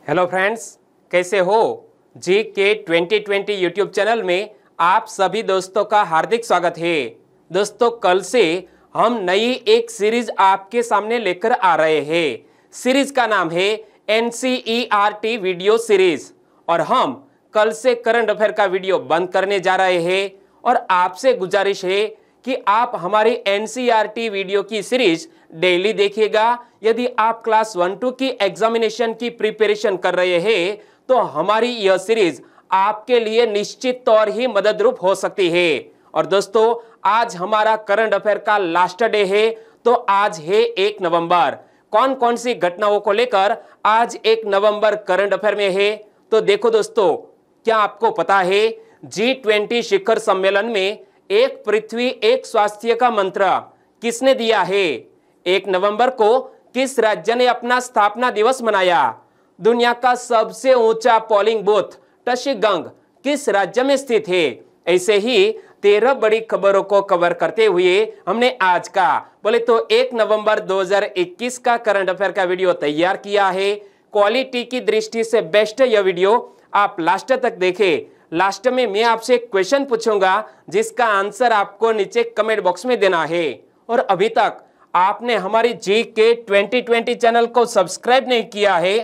Hello friends, कैसे हो? जी के 2020 यूट्यूब चैनल में आप सभी दोस्तों का हार्दिक स्वागत है। दोस्तों, कल से हम नई एक सीरीज आपके सामने लेकर आ रहे हैं। सीरीज का नाम है NCERT वीडियो सीरीज और हम कल से करंट अफेयर का वीडियो बंद करने जा रहे हैं और आपसे गुजारिश है कि आप हमारी NCERT वीडियो की सीरीज डेली देखिएगा। यदि आप क्लास 1-2 की एग्जामिनेशन की प्रिपरेशन कर रहे हैं तो हमारी यह सीरीज आपके लिए निश्चित तौर ही मददरूप हो सकती है। और दोस्तों, आज हमारा करंट अफेयर का लास्ट डे है, तो आज है 1 नवंबर। कौन कौन सी घटनाओं को लेकर आज 1 नवंबर करंट अफेयर में है, तो देखो दोस्तों, क्या आपको पता है G20 शिखर सम्मेलन में एक पृथ्वी एक स्वास्थ्य का मंत्र किसने दिया है? 1 नवंबर को किस राज्य ने अपना स्थापना दिवस मनाया? दुनिया का सबसे ऊंचा पोलिंग बूथ टशीगंग किस राज्य में स्थित है? ऐसे ही 13 बड़ी खबरों को कवर करते हुए हमने आज का बोले तो 1 नवंबर 2021 का करंट अफेयर का वीडियो तैयार किया है। क्वालिटी की दृष्टि से बेस्ट यह वीडियो, आप लास्ट तक देखें। लास्ट में मैं आपसे एक क्वेश्चन पूछूंगा जिसका आंसर आपको नीचे कमेंट बॉक्स में देना है। और अभी तक आपने हमारी जी के 2020 चैनल को सब्सक्राइब नहीं किया है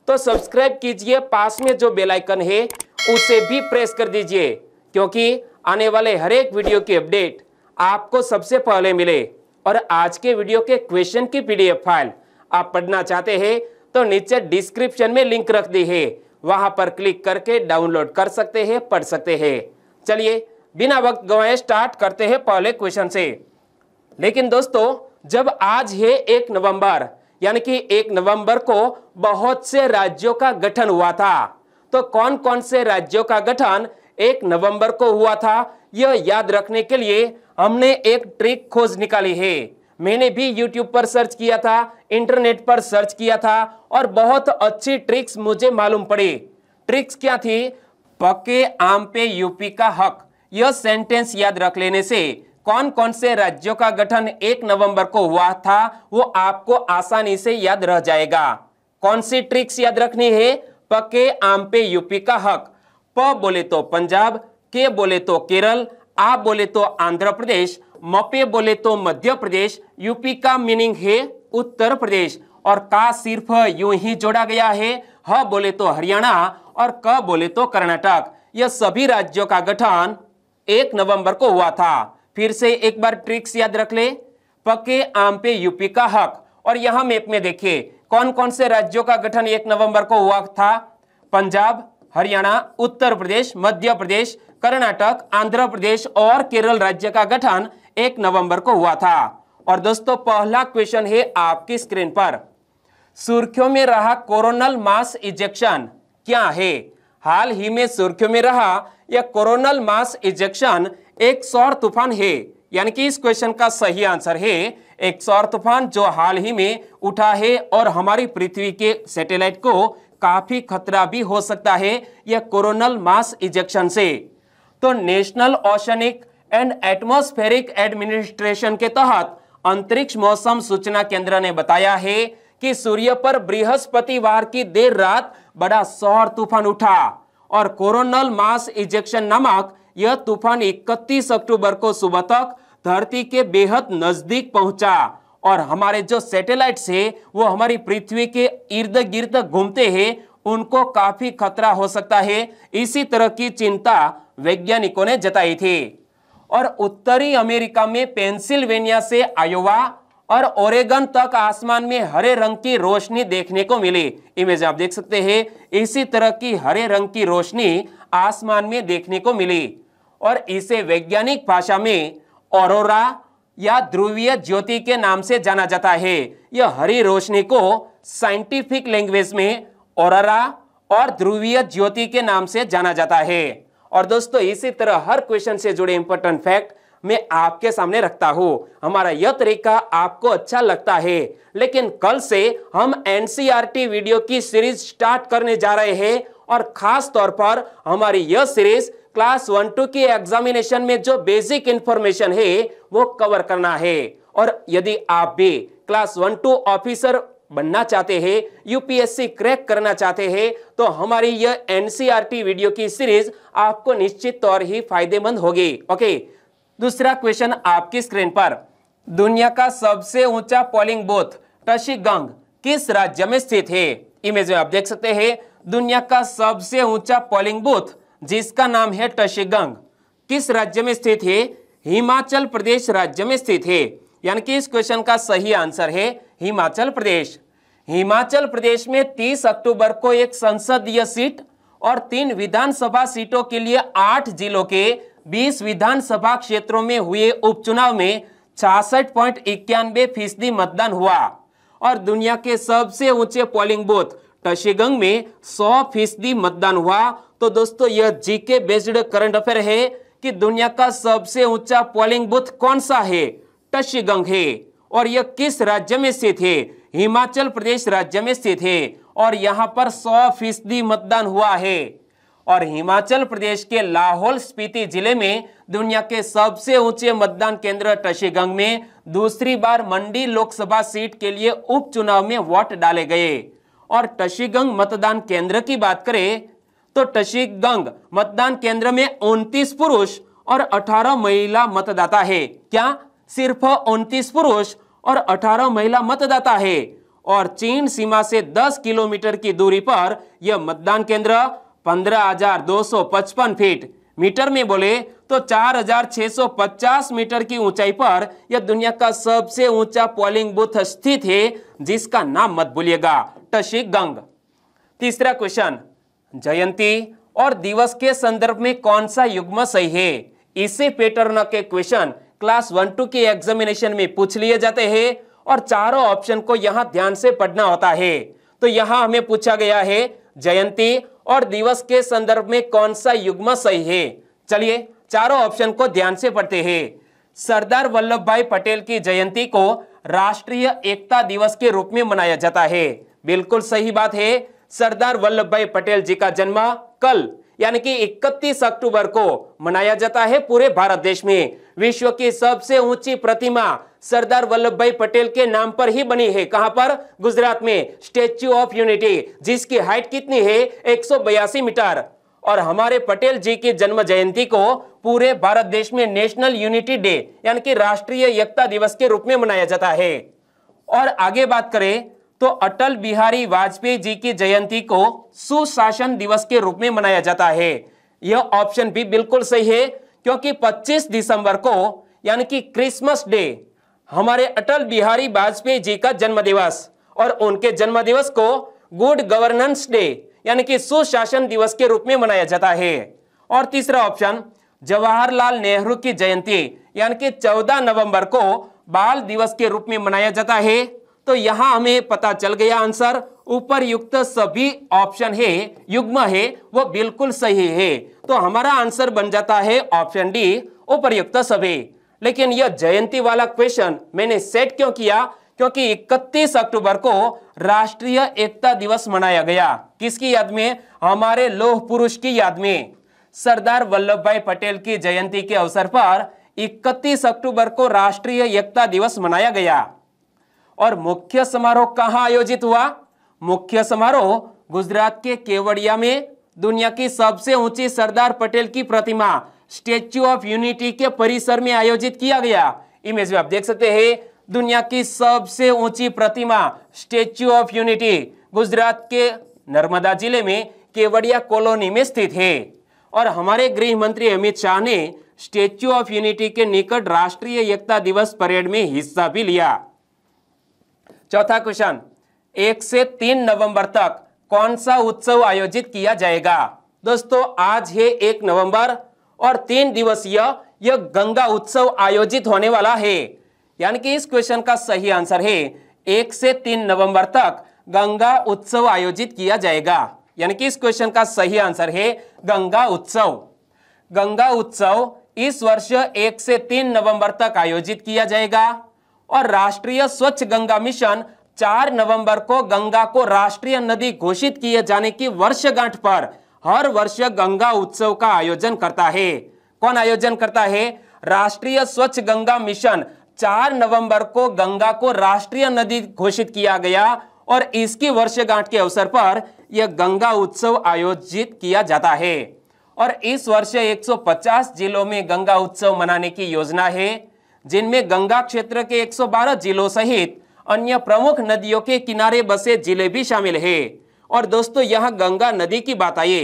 तो सब्सक्राइब कीजिए, पास में जो बेल आइकन है उसे भी प्रेस कर दीजिए, क्योंकि आने वाले हर एक वीडियो की अपडेट आपको सबसे पहले मिले। और आज के वीडियो के क्वेश्चन की PDF फाइल आप पढ़ना चाहते हैं तो नीचे डिस्क्रिप्शन में लिंक रख दी है, वहां पर क्लिक करके डाउनलोड कर सकते हैं, पढ़ सकते हैं। चलिए बिना वक्त गवाए स्टार्ट करते हैं पहले क्वेश्चन से। लेकिन दोस्तों, जब आज है 1 नवंबर, यानी कि 1 नवंबर को बहुत से राज्यों का गठन हुआ था, तो कौन कौन से राज्यों का गठन 1 नवंबर को हुआ था, यह याद रखने के लिए हमने एक ट्रिक खोज निकाली है। मैंने भी YouTube पर सर्च किया था, इंटरनेट पर सर्च किया था और बहुत अच्छी ट्रिक्स मुझे मालूम पड़ी। ट्रिक्स क्या थी? पके आम पे यूपी का हक, यह सेंटेंस याद रख लेने से कौन कौन से राज्यों का गठन 1 नवंबर को हुआ था वो आपको आसानी से याद रह जाएगा। कौन सी ट्रिक्स याद रखनी है? पके आम पे यूपी का हक। प बोले तो पंजाब, के बोले तो केरल, आ बोले तो आंध्र प्रदेश, मपे बोले तो मध्य प्रदेश, यूपी का मीनिंग है उत्तर प्रदेश और का सिर्फ यूं ही जोड़ा गया है। ह बोले तो हरियाणा और क बोले तो कर्नाटक। यह सभी राज्यों का गठन 1 नवंबर को हुआ था। फिर से एक बार ट्रिक्स याद रख ले। पके आम पे यूपी का हक, और यहां मैप में देखिए कौन कौन से राज्यों का गठन 1 नवंबर को हुआ था। पंजाब, हरियाणा, उत्तर प्रदेश, मध्य प्रदेश, कर्नाटक, आंध्र प्रदेश और केरल राज्य का गठन 1 नवंबर को हुआ था। और दोस्तों, पहला क्वेश्चन है आपकी स्क्रीन पर। सुर्खियों में रहा कोरोनल मास इजेक्शन क्या है? हाल ही में सुर्खियों में रहा यह कोरोनल मास इजेक्शन एक सौर तूफान है, यानी कि इस क्वेश्चन का सही आंसर है एक सौर तूफान जो हाल ही में उठा है और हमारी पृथ्वी के सैटेलाइट को काफी खतरा भी हो सकता है यह कोरोनल मास इजेक्शन से। तो national oceanic and atmospheric administration के तहत अंतरिक्ष मौसम सूचना केंद्र ने बताया है कि सूर्य पर बृहस्पतिवार की देर रात बड़ा सौर तूफान उठा और कोरोनल मास इजेक्शन नामक यह तूफान 31 अक्टूबर को सुबह तक धरती के बेहद नजदीक पहुंचा और हमारे जो सैटेलाइट्स है वो हमारी पृथ्वी के इर्द गिर्द घूमते हैं, उनको काफी खतरा हो सकता है। इसी तरह की चिंता वैज्ञानिकों ने जताई थी। और उत्तरी अमेरिका में पेंसिल्वेनिया से आयोवा और ओरेगन तक आसमान में हरे रंग की रोशनी देखने को मिली। इमेज आप देख सकते हैं, इसी तरह की हरे रंग की रोशनी आसमान में देखने को मिली और इसे वैज्ञानिक भाषा में ऑरोरा या ध्रुवीय ज्योति के नाम से जाना जाता है। यह हरी रोशनी को साइंटिफिक लैंग्वेज में ऑरोरा और ध्रुवीय ज्योति के नाम से जाना जाता है। और दोस्तों, इसी तरह हर क्वेश्चन से जुड़े इंपॉर्टेंट फैक्ट मैं आपके सामने रखता हूं। हमारा यह तरीका आपको अच्छा लगता है, लेकिन कल से हम NCERT वीडियो की सीरीज स्टार्ट करने जा रहे हैं और खास तौर पर हमारी यह सीरीज क्लास 1-2 की एग्जामिनेशन में जो बेसिक इंफॉर्मेशन है वो कवर करना है। और यदि आप भी क्लास 1-2 ऑफिसर बनना चाहते हैं, यूपीएससी क्रैक करना चाहते हैं, तो हमारी यह एनसीईआरटी वीडियो की सीरीज आपको निश्चित तौर ही फायदेमंद होगी। ओके, दूसरा क्वेश्चन आपकी स्क्रीन पर, दुनिया का सबसे ऊंचा पोलिंग बूथ टशीगंग किस राज्य में स्थित है? इमेज में आप देख सकते हैं दुनिया का सबसे ऊंचा पोलिंग बूथ जिसका नाम है टशीगंग किस राज्य में स्थित है? हिमाचल प्रदेश राज्य में स्थित है। यानी कि इस क्वेश्चन का सही आंसर है हिमाचल प्रदेश। हिमाचल प्रदेश में 30 अक्टूबर को एक संसदीय सीट और 3 विधानसभा सीटों के लिए 8 जिलों के 20 विधानसभा क्षेत्रों में हुए उपचुनाव में 66.91% मतदान हुआ और दुनिया के सबसे ऊंचे पोलिंग बूथ टशीगंग में 100% मतदान हुआ। तो दोस्तों यह जीके बेस्ड करंट अफेयर है कि दुनिया का सबसे ऊंचा पोलिंग बूथ कौन सा है? टशीगंग है। और यह किस राज्य में स्थित है? हिमाचल प्रदेश राज्य में स्थित है और यहां पर 100% मतदान हुआ है। और हिमाचल प्रदेश के लाहौल स्पीति जिले में दुनिया के सबसे ऊंचे मतदान केंद्र टशीगंग में दूसरी बार मंडी लोकसभा सीट के लिए उपचुनाव में वोट डाले गए। और टशीगंग मतदान केंद्र की बात करें तो टशीगंग मतदान केंद्र में 29 पुरुष और 18 महिला मतदाता है। क्या सिर्फ 29 पुरुष और 18 महिला मतदाता है? और चीन सीमा से 10 किलोमीटर की दूरी पर यह मतदान केंद्र 15,255 फीट, मीटर में बोले तो 4,650 मीटर की ऊंचाई पर यह दुनिया का सबसे ऊंचा पोलिंग बूथ स्थित है जिसका नाम मत भूलिएगा, टशीगंग। तीसरा क्वेश्चन, जयंती और दिवस के संदर्भ में कौन सा युग्म सही है? इसी पैटर्न के क्वेश्चन क्लास 1-2 के एग्जामिनेशन में पूछ लिए जाते हैं और चारों ऑप्शन को यहां ध्यान से पढ़ना होता है। तो यहां हमें पूछा गया है जयंती और दिवस के संदर्भ में कौन सा युग्म सही है। चलिए चारों ऑप्शन को ध्यान से पढ़ते हैं। सरदार वल्लभ भाई पटेल की जयंती को राष्ट्रीय एकता दिवस के रूप में मनाया जाता है। बिल्कुल सही बात है। सरदार वल्लभ भाई पटेल जी का जन्म कल यानी कि 31 अक्टूबर को मनाया जाता है पूरे भारत देश में। विश्व की सबसे ऊंची प्रतिमा सरदार वल्लभ भाई पटेल के नाम पर ही बनी है। कहां पर? गुजरात में स्टैच्यू ऑफ यूनिटी, जिसकी हाइट कितनी है? 182 मीटर। और हमारे पटेल जी की जन्म जयंती को पूरे भारत देश में नेशनल यूनिटी डे यानी कि राष्ट्रीय एकता दिवस के रूप में मनाया जाता है। और आगे बात करें तो अटल बिहारी वाजपेयी जी की जयंती को सुशासन दिवस के रूप में मनाया जाता है। यह ऑप्शन भी बिल्कुल सही है क्योंकि 25 दिसंबर को यानी कि क्रिसमस डे हमारे अटल बिहारी वाजपेयी जी का जन्म दिवस और उनके जन्म दिवस को गुड गवर्नेंस डे यानी कि सुशासन दिवस के रूप में मनाया जाता है। और तीसरा ऑप्शन, जवाहरलाल नेहरू की जयंती यानी कि 14 नवंबर को बाल दिवस के रूप में मनाया जाता है। तो यहां हमें पता चल गया आंसर, ऊपर युक्त सभी ऑप्शन है युग्म है वो बिल्कुल सही है। तो हमारा आंसर बन जाता है ऑप्शन डी, उपरयुक्त सभी। लेकिन यह जयंती वाला क्वेश्चन मैंने सेट क्यों किया? क्योंकि 31 अक्टूबर को राष्ट्रीय एकता दिवस मनाया गया। किसकी याद में? हमारे लौह पुरुष की याद में। सरदार वल्लभ भाई पटेल की जयंती के अवसर पर 31 अक्टूबर को राष्ट्रीय एकता दिवस मनाया गया। और मुख्य समारोह कहां आयोजित हुआ? मुख्य समारोह गुजरात के केवड़िया में दुनिया की सबसे ऊंची सरदार पटेल की प्रतिमा स्टैच्यू ऑफ यूनिटी के परिसर में आयोजित किया गया। इमेज में आप देख सकते हैं दुनिया की सबसे ऊंची प्रतिमा स्टैच्यू ऑफ यूनिटी गुजरात के नर्मदा जिले में केवड़िया कॉलोनी में स्थित है। और हमारे गृह मंत्री अमित शाह ने स्टैच्यू ऑफ यूनिटी के निकट राष्ट्रीय एकता दिवस परेड में हिस्सा भी लिया। चौथा क्वेश्चन, 1 से 3 नवंबर तक कौन सा उत्सव आयोजित किया जाएगा? दोस्तों आज है 1 नवंबर और 3 दिवसीय यह गंगा उत्सव आयोजित होने वाला है। यानी कि इस क्वेश्चन का सही आंसर है 1 से 3 नवंबर तक गंगा उत्सव आयोजित किया जाएगा। यानी कि इस क्वेश्चन का सही आंसर है गंगा उत्सव। गंगा उत्सव इस वर्ष 1 से 3 नवंबर तक आयोजित किया जाएगा। और राष्ट्रीय स्वच्छ गंगा मिशन 4 नवंबर को गंगा को राष्ट्रीय नदी घोषित किए जाने की वर्षगांठ पर हर वर्ष गंगा उत्सव का आयोजन करता है। कौन आयोजन करता है? राष्ट्रीय स्वच्छ गंगा मिशन 4 नवंबर को गंगा को राष्ट्रीय नदी घोषित किया गया और इसकी वर्षगांठ के अवसर पर यह गंगा उत्सव आयोजित किया जाता है। और इस वर्ष 150 जिलों में गंगा उत्सव मनाने की योजना है, जिनमें गंगा क्षेत्र के 112 जिलों सहित अन्य प्रमुख नदियों के किनारे बसे जिले भी शामिल है। और दोस्तों, यहाँ गंगा नदी की बात आए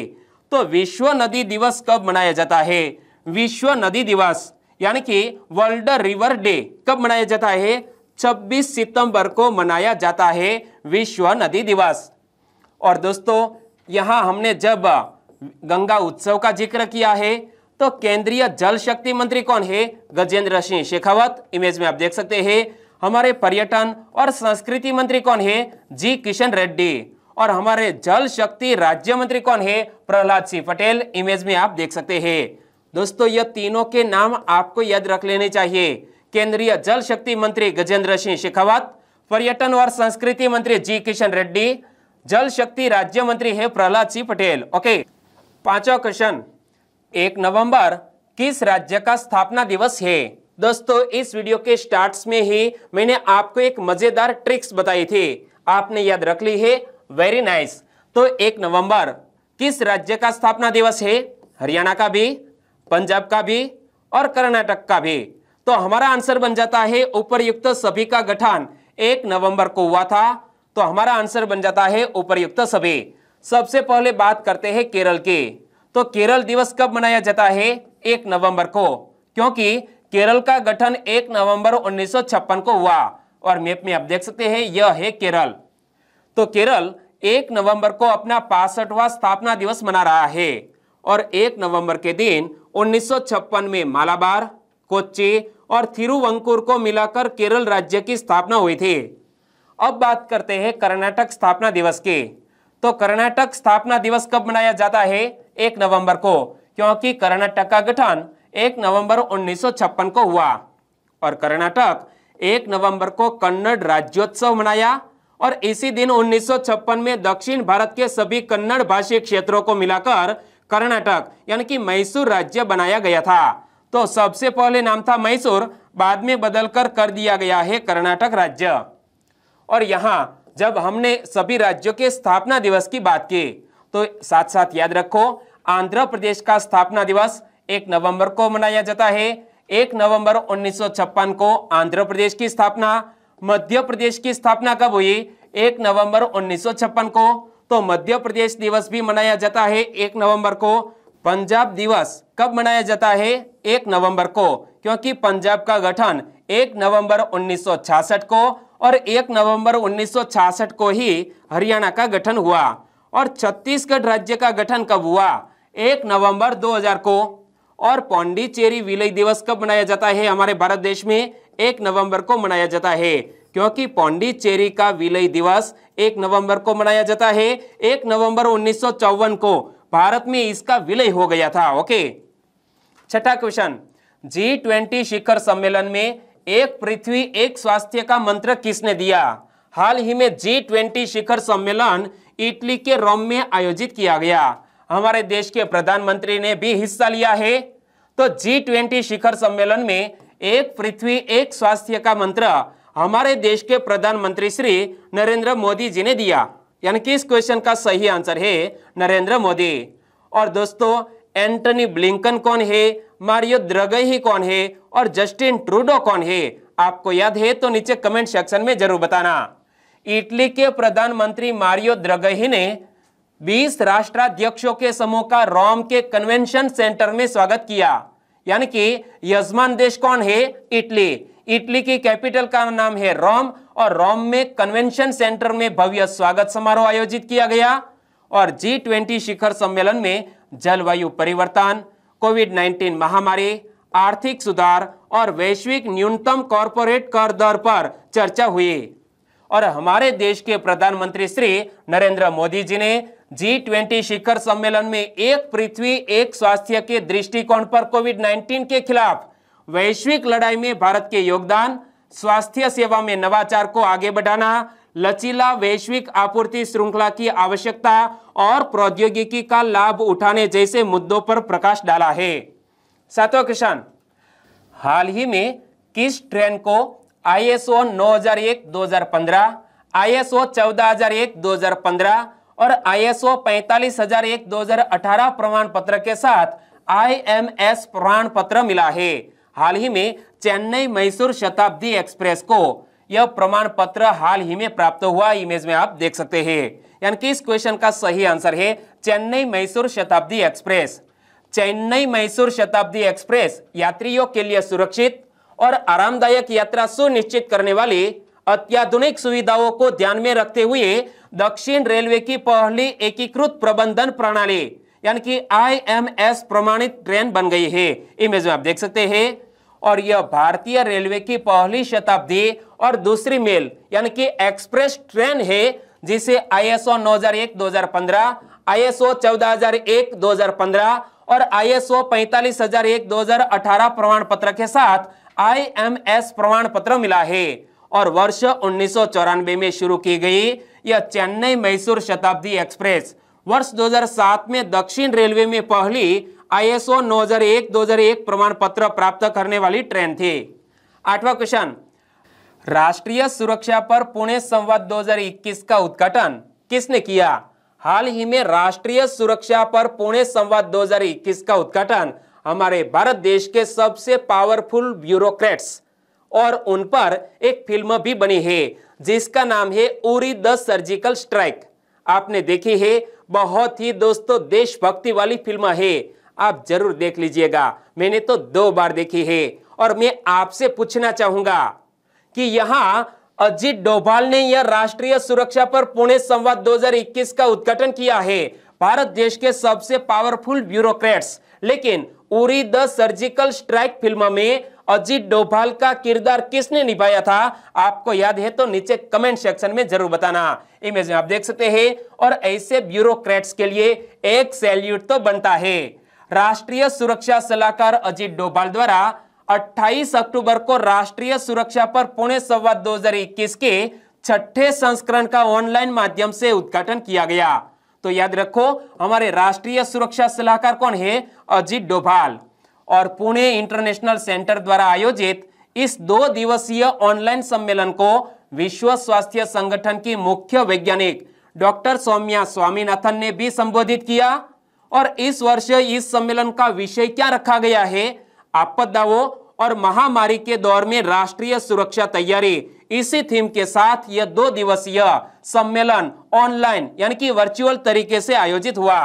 तो विश्व नदी दिवस कब मनाया जाता है? विश्व नदी दिवस यानी कि वर्ल्ड रिवर डे कब मनाया जाता है? 26 सितंबर को मनाया जाता है विश्व नदी दिवस। और दोस्तों, यहाँ हमने जब गंगा उत्सव का जिक्र किया है तो केंद्रीय जल शक्ति मंत्री कौन है? गजेंद्र सिंह शेखावत। इमेज में आप देख सकते हैं। हमारे पर्यटन और संस्कृति मंत्री कौन है? जी किशन रेड्डी। और हमारे जल शक्ति राज्य मंत्री कौन है? प्रहलाद सिंह पटेल। इमेज में आप देख सकते हैं। दोस्तों, यह तीनों के नाम आपको याद रख लेने चाहिए। केंद्रीय जल शक्ति मंत्री गजेंद्र सिंह शेखावत, पर्यटन और संस्कृति मंत्री जी किशन रेड्डी, जल शक्ति राज्य मंत्री है प्रहलाद सिंह पटेल। ओके, पांचवा क्वेश्चन, 1 नवंबर किस राज्य का स्थापना दिवस है? दोस्तों, इस वीडियो के स्टार्ट्स में ही मैंने आपको एक मजेदार ट्रिक्स बताई थी, आपने याद रख ली है। Very nice. तो 1 नवंबर किस राज्य का स्थापना दिवस है? हरियाणा का भी, पंजाब का भी और कर्नाटक का भी। तो हमारा आंसर बन जाता है उपर्युक्त सभी का गठन 1 नवंबर को हुआ था। तो हमारा आंसर बन जाता है उपर्युक्त सभी। सबसे पहले बात करते हैं केरल की। तो केरल दिवस कब मनाया जाता है? 1 नवंबर को, क्योंकि केरल का गठन 1 नवंबर 1956 को हुआ। और मैप में आप देख सकते हैं, यह है केरल। तो केरल 1 नवंबर को अपना 65वां स्थापना दिवस मना रहा है। और 1 नवंबर के दिन 1956 में मालाबार, कोच्चि और थिरुवंकुर को मिलाकर केरल राज्य की स्थापना हुई थी। अब बात करते हैं कर्नाटक स्थापना दिवस की। तो कर्नाटक स्थापना दिवस कब मनाया जाता है? 1 नवंबर को, क्योंकि कर्नाटक का गठन 1 नवंबर 1956 को हुआ। और कर्नाटक 1 नवंबर को कन्नड़ राज्योत्सव मनाया। और इसी दिन 1956 में दक्षिण भारत के सभी कन्नड़ भाषी क्षेत्रों को मिलाकर कर्नाटक यानी कि मैसूर राज्य बनाया गया था। तो सबसे पहले नाम था मैसूर, बाद में बदलकर कर दिया गया है कर्नाटक राज्य। और यहाँ जब हमने सभी राज्यों के स्थापना दिवस की बात की तो साथ साथ याद रखो, आंध्र प्रदेश का स्थापना दिवस 1 नवंबर को मनाया जाता है। 1 नवंबर 1956 को आंध्र प्रदेश की स्थापना। मध्य प्रदेश की स्थापना कब हुई? 1 नवंबर 1956 को। तो मध्य प्रदेश दिवस भी मनाया जाता है 1 नवंबर को। पंजाब दिवस कब मनाया जाता है? 1 नवंबर को, क्योंकि पंजाब का गठन 1 नवंबर 1966 को और 1 नवंबर 1966 को ही हरियाणा का गठन हुआ। और छत्तीसगढ़ राज्य का गठन कब हुआ? 1 नवंबर 2000 को। और पौंडीचेरी विलय दिवस कब मनाया जाता है हमारे भारत देश में? 1 नवंबर को मनाया जाता है, क्योंकि पौंडीचेरी का विलय दिवस 1 नवंबर को मनाया जाता है। 1 नवंबर 1954 को भारत में इसका विलय हो गया था। ओके, छठा क्वेश्चन, G20 शिखर सम्मेलन में एक पृथ्वी एक स्वास्थ्य का मंत्र किसने दिया? हाल ही में G20 शिखर सम्मेलन इटली के रोम में आयोजित किया गया। हमारे देश के प्रधानमंत्री ने भी हिस्सा लिया है। तो G20 शिखर सम्मेलन में एक पृथ्वी एक स्वास्थ्य का मंत्र हमारे देश के प्रधानमंत्री श्री नरेंद्र मोदी जी ने दिया, यानी कि इस क्वेश्चन का सही आंसर है नरेंद्र मोदी। और दोस्तों, एंटनी ब्लिंकन कौन है, मारियो द्रगही कौन है और जस्टिन ट्रूडो कौन है? आपको याद है तो नीचे कमेंट सेक्शन में जरूर बताना। इटली के प्रधानमंत्री मारियो द्रगही ने 20 राष्ट्राध्यक्षों के समूह का रोम के कन्वेंशन सेंटर में स्वागत किया, यानी कि यजमान देश कौन है? इटली। इटली की कैपिटल का नाम है रोम और रोम में कन्वेंशन सेंटर में भव्य स्वागत समारोह आयोजित किया गया। और G20 शिखर सम्मेलन में जलवायु परिवर्तन, कोविड-19 महामारी, आर्थिक सुधार और वैश्विक न्यूनतम कॉर्पोरेट कर दर पर चर्चा हुई। और हमारे देश के प्रधानमंत्री श्री नरेंद्र मोदी जी ने G20 शिखर सम्मेलन में एक पृथ्वी एक स्वास्थ्य के दृष्टिकोण पर कोविड-19 के खिलाफ वैश्विक लड़ाई में भारत के योगदान, स्वास्थ्य सेवा में नवाचार को आगे बढ़ाना, लचीला वैश्विक आपूर्ति श्रृंखला की आवश्यकता और प्रौद्योगिकी का लाभ उठाने जैसे मुद्दों पर प्रकाश डाला है। सातवां क्वेश्चन, हाल ही में किस ट्रेन को ISO 9001-2015, ISO 14001 2015 और ISO 45001 2018 प्रमाण पत्र के साथ IMS प्रमाण पत्र मिला है। हाल ही में चेन्नई मैसूर शताब्दी एक्सप्रेस को यह प्रमाण पत्र हाल ही में प्राप्त हुआ। इमेज में आप देख सकते हैं, यानी कि इस क्वेश्चन का सही आंसर है चेन्नई मैसूर शताब्दी एक्सप्रेस। चेन्नई मैसूर शताब्दी एक्सप्रेस यात्रियों के लिए सुरक्षित और आरामदायक यात्रा सुनिश्चित करने वाली अत्याधुनिक सुविधाओं को ध्यान में रखते हुए दक्षिण रेलवे की पहली एकीकृत प्रबंधन प्रणाली यानी कि IMS प्रमाणित ट्रेन बन गई है। इमेज में आप देख सकते हैं। और यह भारतीय रेलवे की पहली शताब्दी और दूसरी मेल यानी कि एक्सप्रेस ट्रेन है जिसे ISO 9001 2015, ISO 14001 2015 और ISO 45001 2018 प्रमाण पत्र के साथ IMS प्रमाण पत्र मिला है। और वर्ष 1994 में शुरू की गई यह चेन्नई मैसूर शताब्दी एक्सप्रेस वर्ष 2007 में दक्षिण रेलवे में पहली ISO 9001 2001 प्रमाण पत्र प्राप्त करने वाली ट्रेन थी। 8वां क्वेश्चन, राष्ट्रीय सुरक्षा पर पुणे संवाद 2021 का उद्घाटन किसने किया? हाल ही में राष्ट्रीय सुरक्षा पर पुणे संवाद 2021 का उद्घाटन हमारे भारत देश के सबसे पावरफुल ब्यूरोक्रेट्स और उन पर एक फिल्म भी बनी है जिसका नाम है उरी द सर्जिकल स्ट्राइक। आपने देखी है, बहुत ही दोस्तों देशभक्ति वाली फिल्म है, आप जरूर देख लीजिएगा। मैंने तो 2 बार देखी है। और मैं आपसे पूछना चाहूंगा कि यहां अजीत डोभाल ने यह राष्ट्रीय सुरक्षा पर पुणे संवाद 2021 का उद्घाटन किया है, भारत देश के सबसे पावरफुल ब्यूरोक्रेट्स। लेकिन Uri the surgical strike film में अजीत डोभाल का किरदार किसने निभाया था? आपको याद है तो नीचे कमेंट सेक्शन में जरूर बताना। इमेज में आप देख सकते हैं। और ऐसे ब्यूरोक्रेट्स के लिए एक सैल्यूट तो बनता है। राष्ट्रीय सुरक्षा सलाहकार अजीत डोभाल द्वारा 28 अक्टूबर को राष्ट्रीय सुरक्षा पर पुणे संवाद 2021 के 6ठे संस्करण का ऑनलाइन माध्यम से उद्घाटन किया गया। तो याद रखो, हमारे राष्ट्रीय सुरक्षा सलाहकार कौन है? अजीत डोभाल। और पुणे इंटरनेशनल सेंटर द्वारा आयोजित इस 2 दिवसीय ऑनलाइन सम्मेलन को विश्व स्वास्थ्य संगठन की मुख्य वैज्ञानिक डॉक्टर सौम्या स्वामीनाथन ने भी संबोधित किया। और इस वर्ष इस सम्मेलन का विषय क्या रखा गया है? आपदाओं और महामारी के दौर में राष्ट्रीय सुरक्षा तैयारी। इसी थीम के साथ यह 2 दिवसीय सम्मेलन ऑनलाइन यानी कि वर्चुअल तरीके से आयोजित हुआ।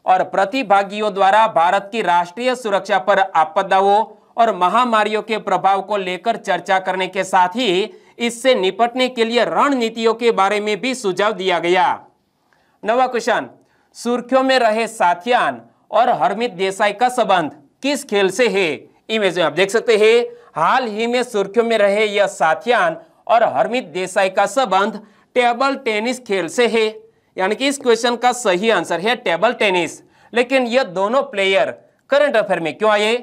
और प्रतिभागियों द्वारा भारत की राष्ट्रीय सुरक्षा पर आपदाओं और महामारियों के प्रभाव को लेकर चर्चा करने के साथ ही इससे निपटने के लिए रणनीतियों के बारे में भी सुझाव दिया गया। 9वां क्वेश्चन, सुर्खियों में रहे साथियान और हरमीत देसाई का संबंध किस खेल से है? इमेज में आप देख सकते हैं। हाल ही में सुर्खियों में रहे यह साथियान और हरमीत देसाई का संबंध टेबल टेनिस खेल से है, यानी कि इस क्वेश्चन का सही आंसर है टेबल टेनिस। लेकिन यह दोनों प्लेयर करंट अफेयर में क्यों आए?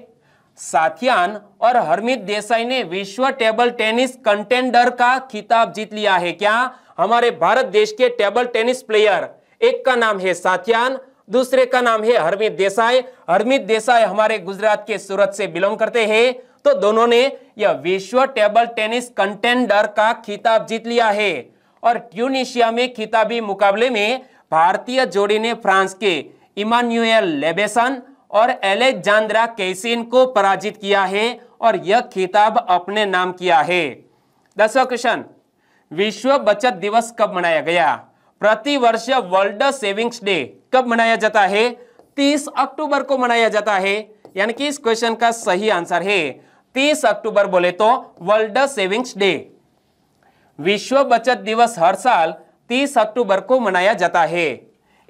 साथियान और हरमीत देसाई ने विश्व टेबल टेनिस कंटेंडर का खिताब जीत लिया है। क्या? हमारे भारत देश के टेबल टेनिस प्लेयर, एक का नाम है साथियान, दूसरे का नाम है हरमीत देसाई। हरमीत देसाई हमारे गुजरात के सूरत से बिलोंग करते हैं। तो दोनों ने यह विश्व टेबल टेनिस कंटेंडर का खिताब जीत लिया है। और ट्यूनीशिया में खिताबी मुकाबले में भारतीय जोड़ी ने फ्रांस के इमानुएल लेबेसन और एलेक्जेंड्रा कैसिन को पराजित किया है और यह खिताब अपने नाम किया है। 10वां क्वेश्चन, विश्व बचत दिवस कब मनाया गया? प्रति वर्ष वर्ल्ड सेविंग्स डे कब मनाया जाता है? 30 अक्टूबर को मनाया जाता है, यानी कि इस क्वेश्चन का सही आंसर है 30 अक्टूबर बोले तो वर्ल्ड सेविंग्स डे। विश्व बचत दिवस हर साल 30 अक्टूबर को मनाया जाता है।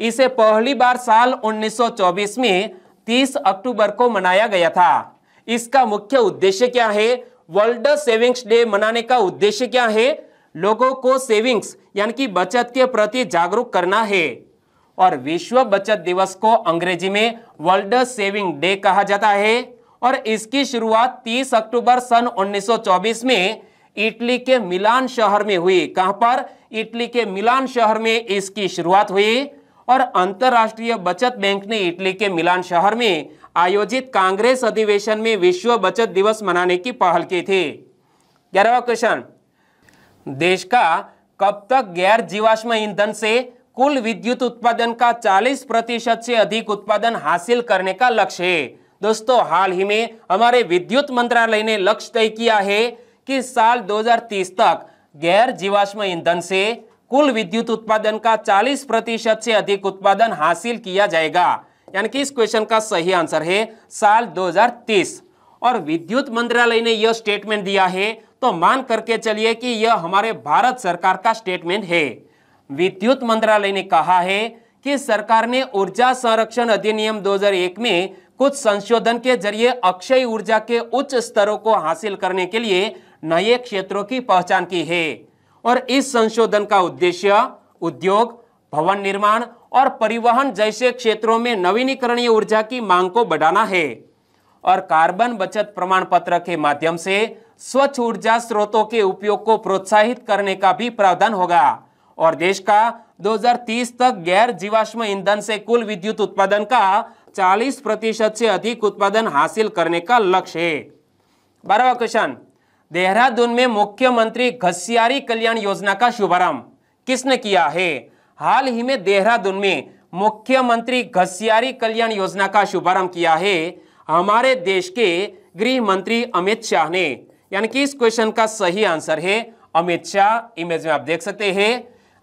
इसे पहली बार साल 1924 में 30 अक्टूबर को मनाया गया था। इसका मुख्य उद्देश्य क्या है? वर्ल्ड सेविंग्स डे मनाने का उद्देश्य क्या है? लोगों को सेविंग्स यानी कि बचत के प्रति जागरूक करना है। और विश्व बचत दिवस को अंग्रेजी में वर्ल्ड सेविंग डे कहा जाता है। और इसकी शुरुआत 30 अक्टूबर सन 1924 में इटली के मिलान शहर में हुई। कहां पर? इटली के मिलान शहर में इसकी शुरुआत हुई। और अंतरराष्ट्रीय बचत बैंक ने इटली के मिलान शहर में आयोजित कांग्रेस अधिवेशन में विश्व बचत दिवस मनाने की पहल की थी। 11वां क्वेश्चन, देश का कब तक गैर जीवाश्म ईंधन से कुल विद्युत उत्पादन का 40% से अधिक उत्पादन हासिल करने का लक्ष्य है। दोस्तों, हाल ही में हमारे विद्युत मंत्रालय ने लक्ष्य तय किया है कि साल 2030 तक गैर जीवाश्म ईंधन से कुल विद्युत उत्पादन का 40% से अधिक उत्पादन हासिल किया जाएगा। यानी कि इस क्वेश्चन का सही आंसर है साल 2030। और विद्युत मंत्रालय ने यह स्टेटमेंट दिया है तो मान करके चलिए कि यह हमारे भारत सरकार का स्टेटमेंट है। विद्युत मंत्रालय ने कहा है कि सरकार ने ऊर्जा संरक्षण अधिनियम 2001 में कुछ संशोधन के जरिए अक्षय ऊर्जा के उच्च स्तरों को हासिल करने के लिए नए क्षेत्रों की पहचान की है। और इस संशोधन का उद्देश्य उद्योग, भवन निर्माण और परिवहन जैसे क्षेत्रों में नवीनीकरणीय ऊर्जा की मांग को बढ़ाना है। और कार्बन बचत प्रमाण पत्र के माध्यम से स्वच्छ ऊर्जा स्रोतों के उपयोग को प्रोत्साहित करने का भी प्रावधान होगा। और देश का 2030 तक गैर जीवाश्म ईंधन से कुल विद्युत उत्पादन का 40% से अधिक उत्पादन हासिल करने का लक्ष्य है। 12वां क्वेश्चन, देहरादून में मुख्यमंत्री घसियारी कल्याण योजना का शुभारंभ किसने किया है? हाल ही में देहरादून में मुख्यमंत्री घसियारी कल्याण योजना का शुभारंभ किया है हमारे देश के गृह मंत्री अमित शाह ने। यानी कि इस क्वेश्चन का सही आंसर है अमित शाह। इमेज में आप देख सकते हैं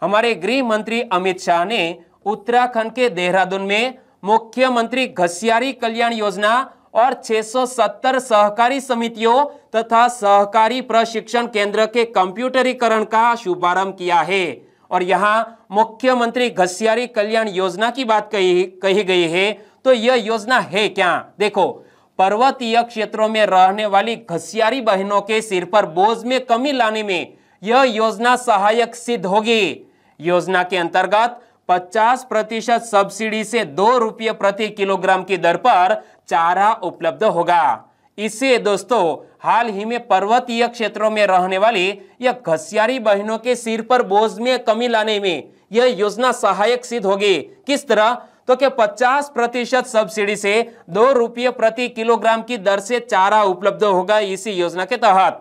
हमारे गृह मंत्री अमित शाह ने उत्तराखंड के देहरादून में मुख्यमंत्री घसियारी कल्याण योजना और 670 सहकारी समितियों तथा सहकारी प्रशिक्षण केंद्र के कंप्यूटरीकरण का शुभारंभ किया है। और यहाँ मुख्यमंत्री घसियारी कल्याण योजना की बात कही गई है तो यह योजना है क्या? देखो, पर्वतीय क्षेत्रों में रहने वाली घसियारी बहनों के सिर पर बोझ में कमी लाने में यह योजना सहायक सिद्ध होगी। योजना के अंतर्गत 50% सब्सिडी से 2 रुपये प्रति किलोग्राम की दर पर चारा उपलब्ध होगा। इससे दोस्तों हाल ही में पर्वतीय क्षेत्रों में रहने वाली यह घसियारी बहनों के सिर पर बोझ में कमी लाने में यह योजना सहायक सिद्ध होगी। किस तरह? तो कि 50% सब्सिडी से 2 रुपये प्रति किलोग्राम की दर से चारा उपलब्ध होगा इसी योजना के तहत।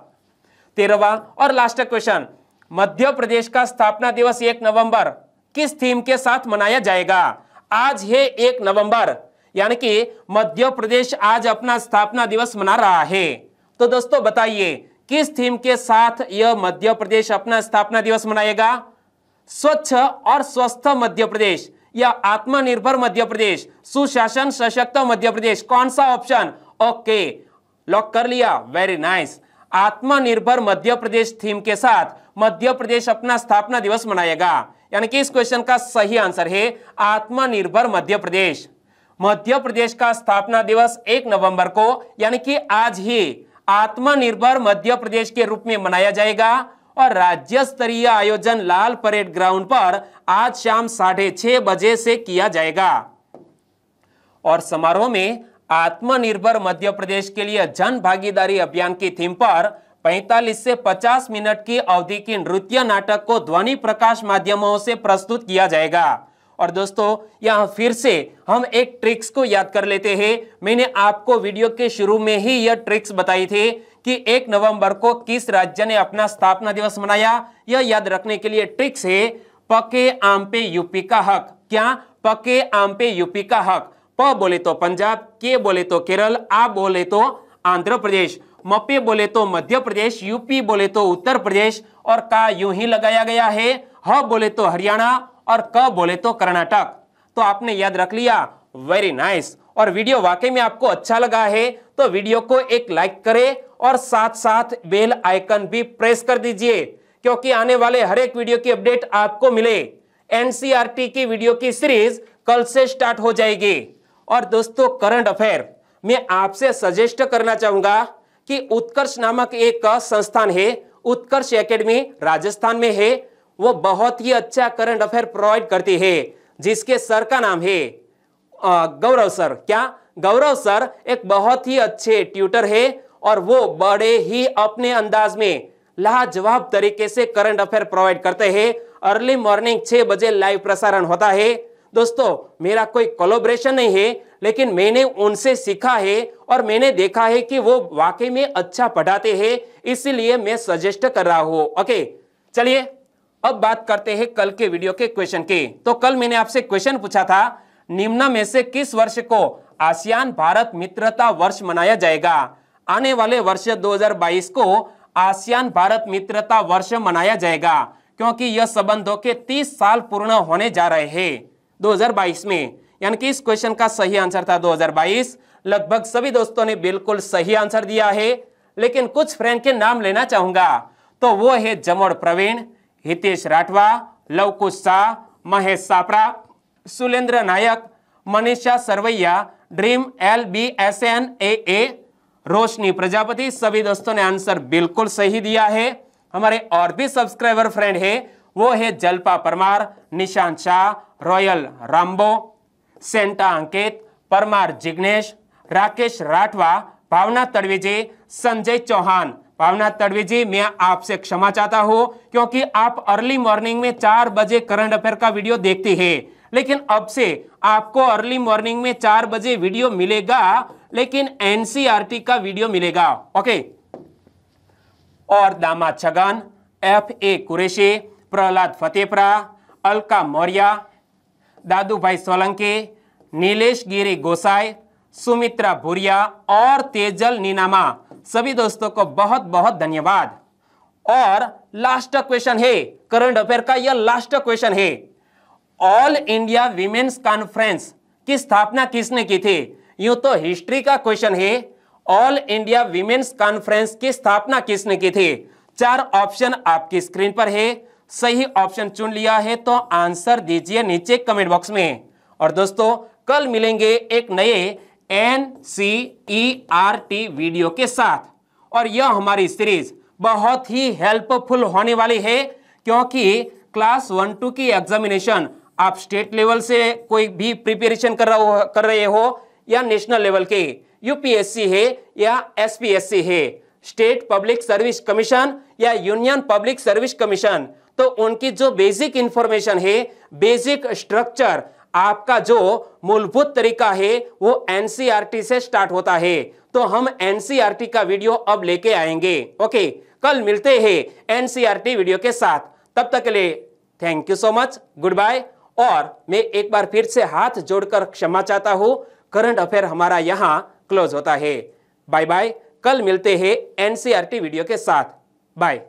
13वां और लास्ट क्वेश्चन, मध्य प्रदेश का स्थापना दिवस 1 नवंबर किस थीम के साथ मनाया जाएगा? आज है 1 नवंबर, यानी कि मध्य प्रदेश आज अपना स्थापना दिवस मना रहा है। तो दोस्तों बताइए किस थीम के साथ यह मध्य प्रदेश अपना स्थापना दिवस मनाएगा? स्वच्छ और स्वस्थ मध्य प्रदेश या आत्मनिर्भर मध्य प्रदेश, सुशासन सशक्त मध्य प्रदेश? कौन सा ऑप्शन? ओके, लॉक कर लिया। Very nice. आत्मनिर्भर मध्य प्रदेश थीम के साथ मध्य प्रदेश अपना स्थापना दिवस मनाएगा। यानी कि इस क्वेश्चन का सही आंसर है आत्मनिर्भर मध्य प्रदेश। मध्य प्रदेश का स्थापना दिवस 1 नवंबर को यानी कि आज ही आत्मनिर्भर मध्य प्रदेश के रूप में मनाया जाएगा। और राज्य स्तरीय आयोजन लाल परेड ग्राउंड पर आज शाम 6:30 बजे से किया जाएगा। और समारोह में आत्मनिर्भर मध्य प्रदेश के लिए जन भागीदारी अभियान की थीम पर 45 से 50 मिनट की अवधि की नृत्य नाटक को ध्वनि प्रकाश माध्यमों से प्रस्तुत किया जाएगा। और दोस्तों यहां फिर से हम एक ट्रिक्स को याद कर लेते हैं। मैंने आपको वीडियो के शुरू में ही यह ट्रिक्स बताई थी कि 1 नवंबर को किस राज्य ने अपना स्थापना दिवस मनाया। यह याद रखने के लिए ट्रिक्स है पके आम पे यूपी का हक। क्या? पके आम पे यूपी का हक। प बोले तो पंजाब, के बोले तो केरल, आ बोले तो आंध्र प्रदेश, मपे बोले तो मध्य प्रदेश, यूपी बोले तो उत्तर प्रदेश और का यूं ही लगाया गया है। ह बोले तो हरियाणा और क बोले तो कर्नाटक। तो आपने याद रख लिया। Very nice. और वीडियो वाकई में आपको अच्छा लगा है तो वीडियो को एक लाइक करें और साथ साथ बेल आइकन भी प्रेस कर दीजिए क्योंकि आने वाले हर एक वीडियो की अपडेट आपको मिले। एनसीईआरटी की वीडियो की सीरीज कल से स्टार्ट हो जाएगी। और दोस्तों करंट अफेयर मैं आपसे सजेस्ट करना चाहूंगा कि उत्कर्ष नामक एक संस्थान है, उत्कर्ष एकेडमी राजस्थान में है। वो बहुत ही अच्छा करंट अफेयर प्रोवाइड करती है जिसके सर का नाम है गौरव सर। क्या? गौरव सर एक बहुत ही अच्छे ट्यूटर है और वो बड़े ही अपने अंदाज में लाजवाब तरीके से करंट अफेयर प्रोवाइड करते हैं। अर्ली मॉर्निंग 6 बजे लाइव प्रसारण होता है। दोस्तों मेरा कोई कोलैबोरेशन नहीं है लेकिन मैंने उनसे सीखा है और मैंने देखा है कि वो वाकई में अच्छा पढ़ाते हैं, इसीलिए मैं सजेस्ट कर रहा हूं। ओके चलिए अब बात करते हैं कल के वीडियो के क्वेश्चन के। तो कल मैंने आपसे क्वेश्चन पूछा था, निम्न में से किस वर्ष को आसियान भारत मित्रता वर्ष मनाया जाएगा। आने वाले वर्ष 2022 को आसियान भारत मित्रता वर्ष मनाया जाएगा, क्योंकि यह संबंधों के 30 साल पूर्ण होने जा रहे हैं 2022 में। यानी कि इस क्वेश्चन का सही आंसर था 2022। लगभग सभी दोस्तों ने बिल्कुल सही आंसर दिया है, लेकिन कुछ फ्रेंड के नाम लेना चाहूंगा। तो वो है जमोड़ प्रवीण, हितेश राठवा, लवकुश शाह, महेश सापरा, सुलेंद्र नायक, मनीषा सरवैया, ड्रीम LBSNAA, रोशनी प्रजापति। सभी दोस्तों ने आंसर बिल्कुल सही दिया है। हमारे और भी सब्सक्राइबर फ्रेंड है, वो है जल्पा परमार, निशांत शाह, रॉयल रामबो, सेंटा अंकित, परमार जिग्नेश, राकेश राठवा, भावना तड़वीजी, संजय चौहान। भावना तड़वीजी, मैं आपसे क्षमा चाहता हूं, क्योंकि आप अर्ली मॉर्निंग में 4 बजे करंट अफेयर का वीडियो देखते हैं, लेकिन अब से आपको अर्ली मॉर्निंग में 4 बजे वीडियो मिलेगा, लेकिन NCERT का वीडियो मिलेगा। ओके। और दामाद छगन, FA कुरैशी, प्रहलाद फतेहपुरा, अलका मौर्य, दादू भाई सोलंकी, नीलेश गिरी गोसाई, सुमित्रा भूरिया और तेजल नीनामा। सभी दोस्तों को बहुत बहुत धन्यवाद। और लास्ट क्वेश्चन है करंट अफेयर का, यह लास्ट क्वेश्चन है, ऑल इंडिया विमेन्स कॉन्फ्रेंस की स्थापना किसने की थी। यूं तो हिस्ट्री का क्वेश्चन है, ऑल इंडिया विमेन्स कॉन्फ्रेंस की स्थापना किसने की थी। 4 ऑप्शन आपकी स्क्रीन पर है। सही ऑप्शन चुन लिया है तो आंसर दीजिए नीचे कमेंट बॉक्स में। और दोस्तों कल मिलेंगे एक नए NCERT वीडियो के साथ, और यह हमारी सीरीज बहुत ही हेल्पफुल होने वाली है, क्योंकि क्लास 1-2 की एग्जामिनेशन आप स्टेट लेवल से कोई भी प्रिपरेशन कर रहे हो या नेशनल लेवल के, UPSC है या SPSC है, स्टेट पब्लिक सर्विस कमीशन या यूनियन पब्लिक सर्विस कमीशन, तो उनकी जो बेसिक इंफॉर्मेशन है, बेसिक स्ट्रक्चर, आपका जो मूलभूत तरीका है, वो NCERT से स्टार्ट होता है। तो हम NCERT का वीडियो अब लेके आएंगे। ओके, कल मिलते हैं NCERT वीडियो के साथ। तब तक के लिए thank you so much, goodbye. और मैं एक बार फिर से हाथ जोड़कर क्षमा चाहता हूं, करंट अफेयर हमारा यहां क्लोज होता है। बाय बाय, कल मिलते हैं NCERT वीडियो के साथ। बाय।